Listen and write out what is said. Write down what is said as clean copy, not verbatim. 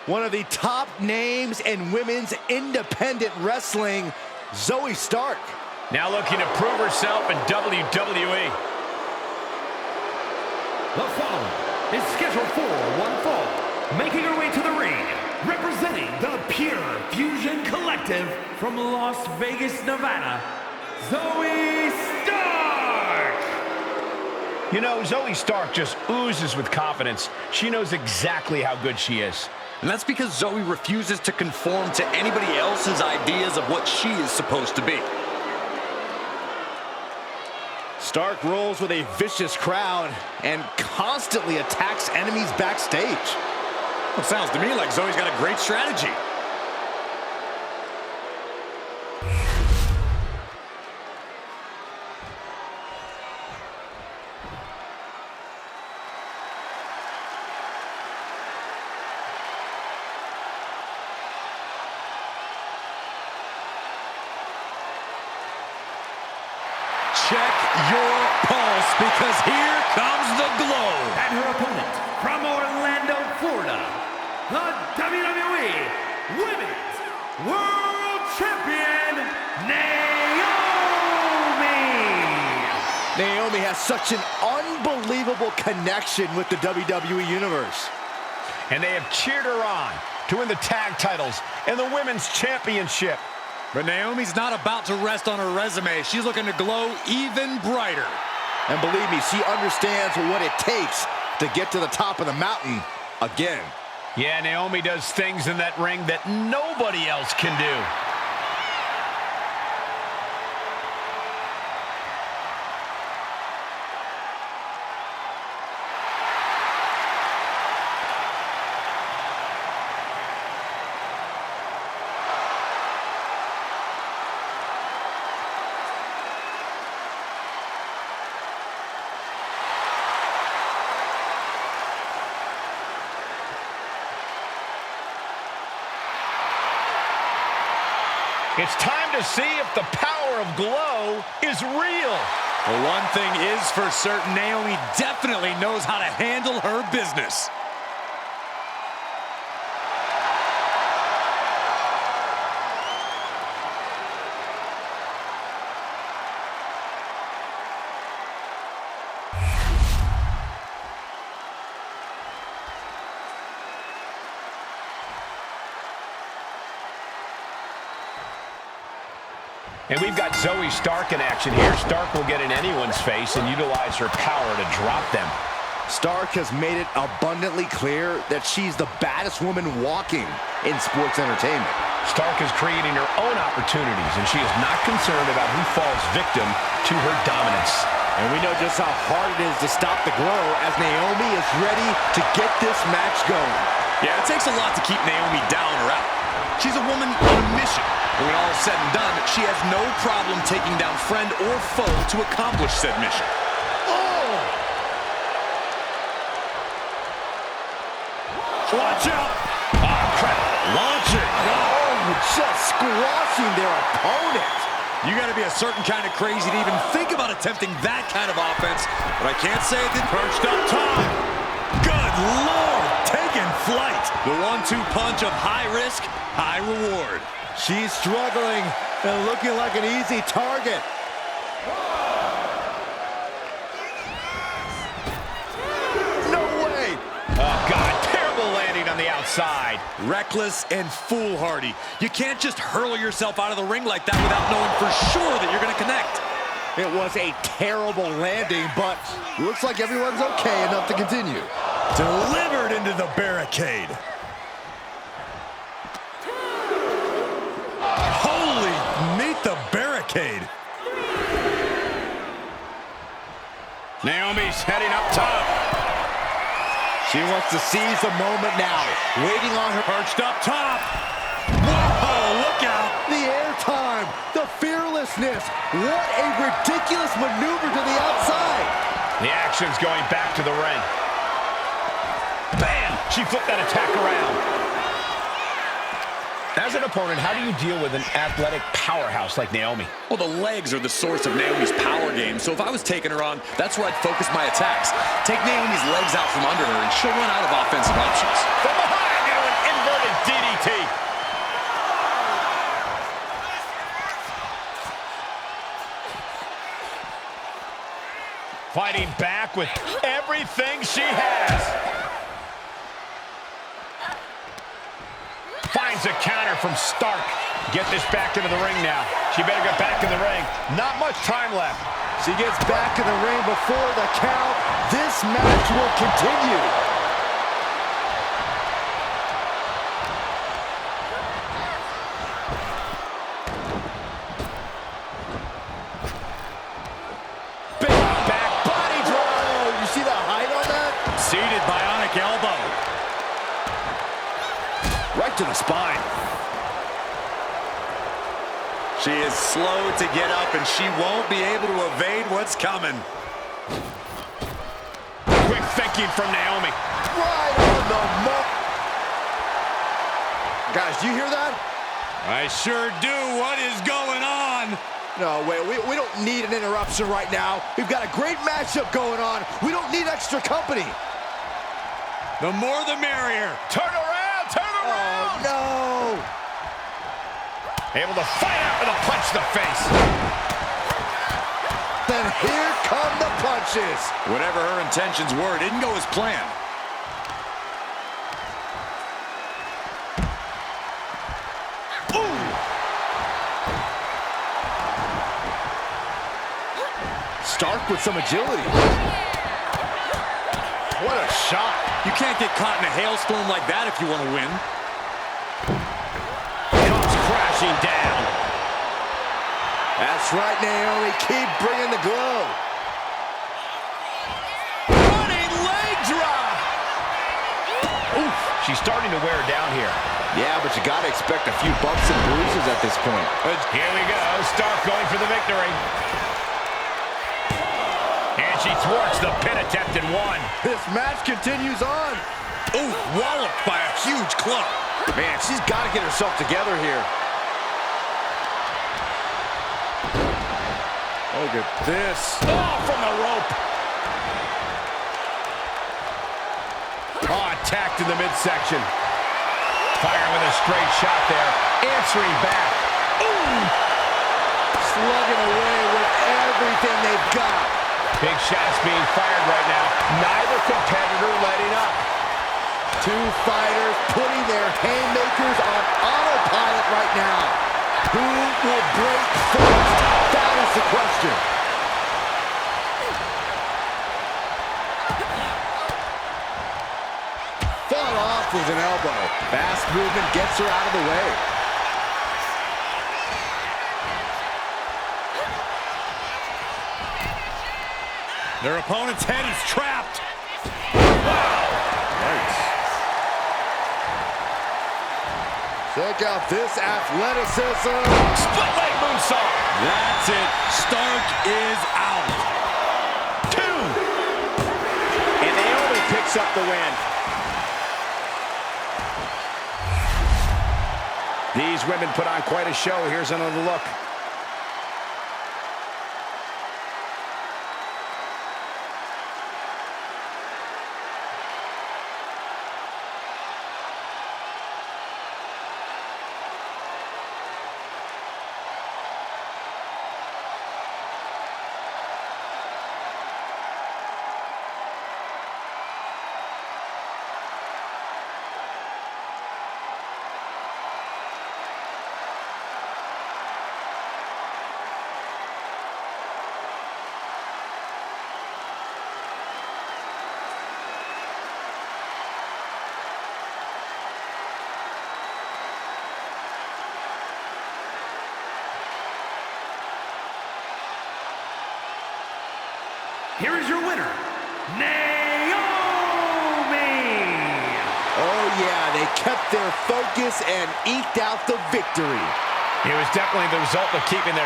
one of the top names in women's independent wrestling, Zoey Stark. Now looking to prove herself in WWE. The following is scheduled for one fall, making her way to the ring, representing the Pure Fusion Collective from Las Vegas, Nevada, Zoey Stark! You know, Zoey Stark just oozes with confidence. She knows exactly how good she is. And that's because Zoey refuses to conform to anybody else's ideas of what she is supposed to be. Stark rolls with a vicious crowd and constantly attacks enemies backstage. Well, it sounds to me like Zoey's got a great strategy. Check your pulse, because here comes the glow. And her opponent from Orlando, Florida, the WWE Women's World Champion, Naomi! Naomi has such an unbelievable connection with the WWE Universe. And they have cheered her on to win the tag titles and the Women's Championship. But Naomi's not about to rest on her resume. She's looking to glow even brighter. And believe me, she understands what it takes to get to the top of the mountain again. Yeah, Naomi does things in that ring that nobody else can do. It's time to see if the power of glow is real. Well, one thing is for certain, Naomi definitely knows how to handle her business. And we've got Zoey Stark in action here. Stark will get in anyone's face and utilize her power to drop them. Stark has made it abundantly clear that she's the baddest woman walking in sports entertainment. Stark is creating her own opportunities, and she is not concerned about who falls victim to her dominance. And we know just how hard it is to stop the glow as Naomi is ready to get this match going. Yeah, it takes a lot to keep Naomi down or out. She's a woman on a mission. And when all is said and done, she has no problem taking down friend or foe to accomplish said mission. Oh! Watch out! Oh, crap. Launching. Oh, just squashing their opponent. You got to be a certain kind of crazy to even think about attempting that kind of offense. But I can't say it didn't. Perched up top. Good Lord, taking flight. The 1-2 punch of high risk, high reward. She's struggling and looking like an easy target. No way! Oh, God, terrible landing on the outside. Reckless and foolhardy. You can't just hurl yourself out of the ring like that without knowing for sure that you're going to connect. It was a terrible landing, but looks like everyone's okay enough to continue. Delivered into the barricade. Holy, meet the barricade. Naomi's heading up top. She wants to seize the moment now, waiting on her. Perched up top. Whoa, look out. The airtime, the fearlessness. What a ridiculous maneuver to the outside. The action's going back to the ring. Bam! She flipped that attack around. As an opponent, how do you deal with an athletic powerhouse like Naomi? Well, the legs are the source of Naomi's power game, so if I was taking her on, that's where I'd focus my attacks. Take Naomi's legs out from under her, and she'll run out of offensive options. From behind into an inverted DDT. Fighting back with everything she has. Finds a counter from Stark. Get this back into the ring now. She better get back in the ring. Not much time left. She gets back in the ring before the count. This match will continue. Big back body drop. You see the height on that? Seated bionic elbow. Right to the spine. She is slow to get up, and she won't be able to evade what's coming. Quick thinking from Naomi. Right on the mark. Guys, do you hear that? I sure do. What is going on? No, wait, we don't need an interruption right now. We've got a great matchup going on. We don't need extra company. The more the merrier. Turn around, turn around. Oh, no. Able to fight out with a punch to the face. Then here come the punches. Whatever her intentions were, didn't go as planned. Ooh. Stark with some agility. What a shot. You can't get caught in a hailstorm like that if you want to win. Crashing down. That's right, Naomi. Keep bringing the glow. Running leg drop. Oof. She's starting to wear down here. Yeah, but you got to expect a few bumps and bruises at this point. Here we go. Stark going for the victory. And she thwarts the pin attempt in one. This match continues on. Ooh, walloped by a huge club. Man, she's got to get herself together here. Look at this. Oh, from the rope. Oh, attacked in the midsection. Firing with a straight shot there. Answering back. Ooh! Slugging away with everything they've got. Big shots being fired right now. Neither competitor letting up. Two fighters putting their haymakers on autopilot right now. Who will break first? That is the question. Fought off with an elbow. Fast movement gets her out of the way. Their opponent's head is trapped. Check out this athleticism. Split leg moonsault. That's it. Stark is out. 2. And Naomi picks up the win. These women put on quite a show. Here's another look. Here is your winner, Naomi! Oh yeah, they kept their focus and eked out the victory. It was definitely the result of keeping their